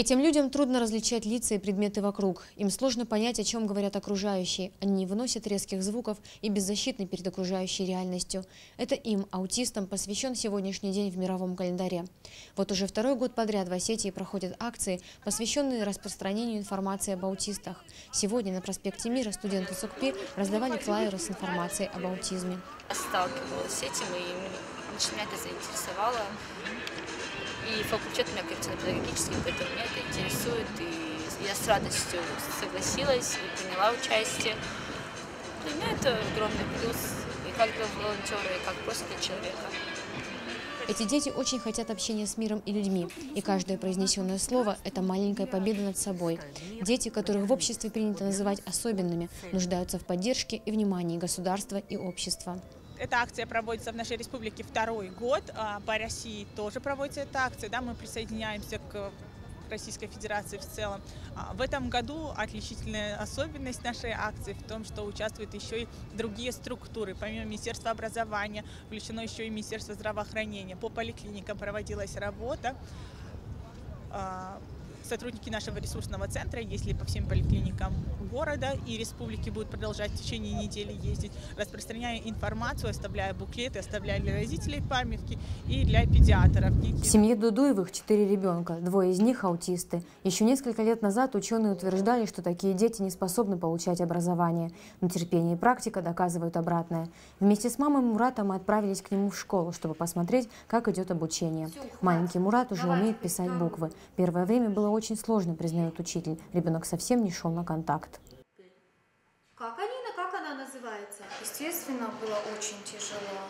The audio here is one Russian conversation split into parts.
Этим людям трудно различать лица и предметы вокруг. Им сложно понять, о чем говорят окружающие. Они не выносят резких звуков и беззащитны перед окружающей реальностью. Это им, аутистам, посвящен сегодняшний день в мировом календаре. Вот уже второй год подряд в Осетии проходят акции, посвященные распространению информации об аутистах. Сегодня на проспекте Мира студенты СОКПИ раздавали флаеры с информацией об аутизме. Сталкивалась с этим, и лично меня это заинтересовало. И факультет у меня коррекционно-педагогический, поэтому меня это интересует. И я с радостью согласилась и приняла участие. Для меня это огромный плюс и как для волонтера, и как просто для человека. Эти дети очень хотят общения с миром и людьми, и каждое произнесенное слово – это маленькая победа над собой. Дети, которых в обществе принято называть особенными, нуждаются в поддержке и внимании государства и общества. Эта акция проводится в нашей республике второй год, по России тоже проводится эта акция, да, мы присоединяемся к Российской Федерации в целом. В этом году отличительная особенность нашей акции в том, что участвуют еще и другие структуры. Помимо Министерства образования, включено еще и Министерство здравоохранения. По поликлиникам проводилась работа. Сотрудники нашего ресурсного центра, если по всем поликлиникам города и республики будут продолжать в течение недели ездить, распространяя информацию, оставляя буклеты, оставляя для родителей памятки и для педиатров. В семье Дудуевых 4 ребенка, 2 из них аутисты. Еще несколько лет назад ученые утверждали, что такие дети не способны получать образование. Но терпение и практика доказывают обратное. Вместе с мамой Мурата мы отправились к нему в школу, чтобы посмотреть, как идет обучение. Маленький Мурат уже умеет писать буквы. Первое время было очень сложно, признает учитель. Ребенок совсем не шел на контакт. Как она называется? Естественно, было очень тяжело.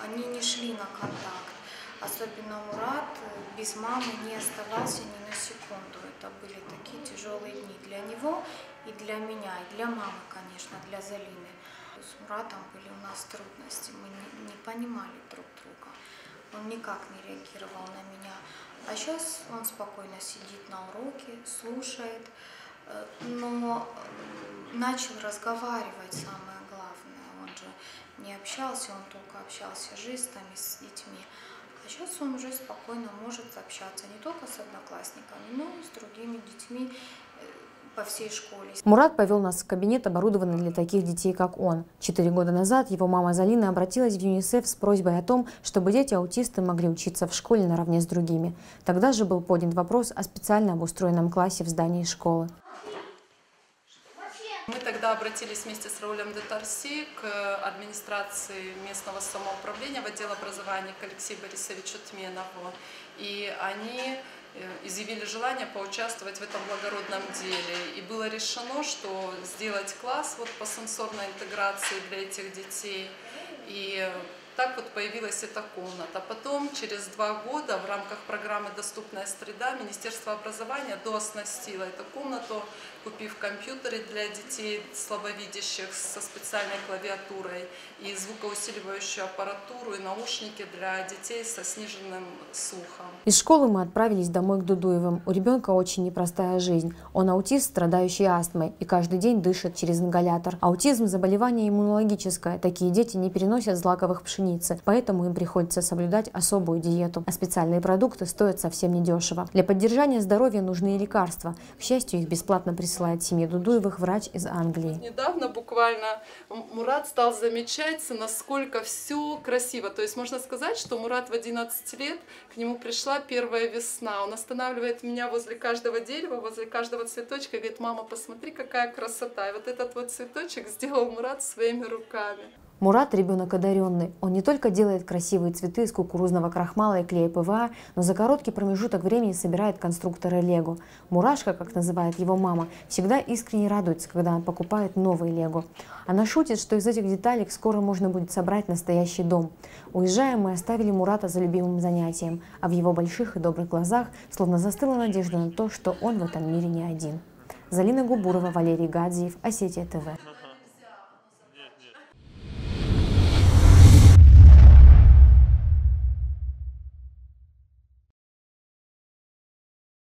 Они не шли на контакт. Особенно Мурат без мамы не оставался ни на секунду. Это были такие тяжелые дни для него и для меня, и для мамы, конечно, для Залины. С Муратом были у нас трудности. Мы не понимали друг друга. Он никак не реагировал на меня. А сейчас он спокойно сидит на уроке, слушает, но начал разговаривать, самое главное. Он же не общался, он только общался с жестами, с детьми. А сейчас он уже спокойно может общаться не только с одноклассниками, но и с другими детьми по всей школе. Мурат повел нас в кабинет, оборудованный для таких детей, как он. 4 года назад его мама Залина обратилась в ЮНИСЕФ с просьбой о том, чтобы дети-аутисты могли учиться в школе наравне с другими. Тогда же был поднят вопрос о специально обустроенном классе в здании школы. Мы тогда обратились вместе с Раулем Детарси к администрации местного самоуправления в отдел образования к Алексею Борисовичу Тменову. И они изъявили желание поучаствовать в этом благородном деле. И было решено, что сделать класс по сенсорной интеграции для этих детей. И так появилась эта комната. Потом, через 2 года, в рамках программы «Доступная среда», Министерство образования дооснастило эту комнату, купив компьютеры для детей слабовидящих со специальной клавиатурой и звукоусиливающую аппаратуру, и наушники для детей со сниженным слухом. Из школы мы отправились домой к Дудуевым. У ребенка очень непростая жизнь. Он аутист, страдающий астмой, и каждый день дышит через ингалятор. Аутизм – заболевание иммунологическое. Такие дети не переносят злаковых пшеницы, поэтому им приходится соблюдать особую диету. А специальные продукты стоят совсем недешево. Для поддержания здоровья нужны и лекарства. К счастью, их бесплатно присылает семье Дудуевых врач из Англии. Недавно буквально Мурат стал замечать, насколько все красиво. То есть можно сказать, что Мурат в 11 лет, к нему пришла первая весна. Он останавливает меня возле каждого дерева, возле каждого цветочка и говорит: мама, посмотри, какая красота. И вот этот цветочек сделал Мурат своими руками. Мурат – ребенок одаренный. Он не только делает красивые цветы из кукурузного крахмала и клея ПВА, но за короткий промежуток времени собирает конструкторы Лего. Мурашка, как называет его мама, всегда искренне радуется, когда он покупает новые Лего. Она шутит, что из этих деталек скоро можно будет собрать настоящий дом. Уезжая, мы оставили Мурата за любимым занятием, а в его больших и добрых глазах словно застыла надежда на то, что он в этом мире не один. Залина Губурова, Валерий Гадзиев, Осетия ТВ.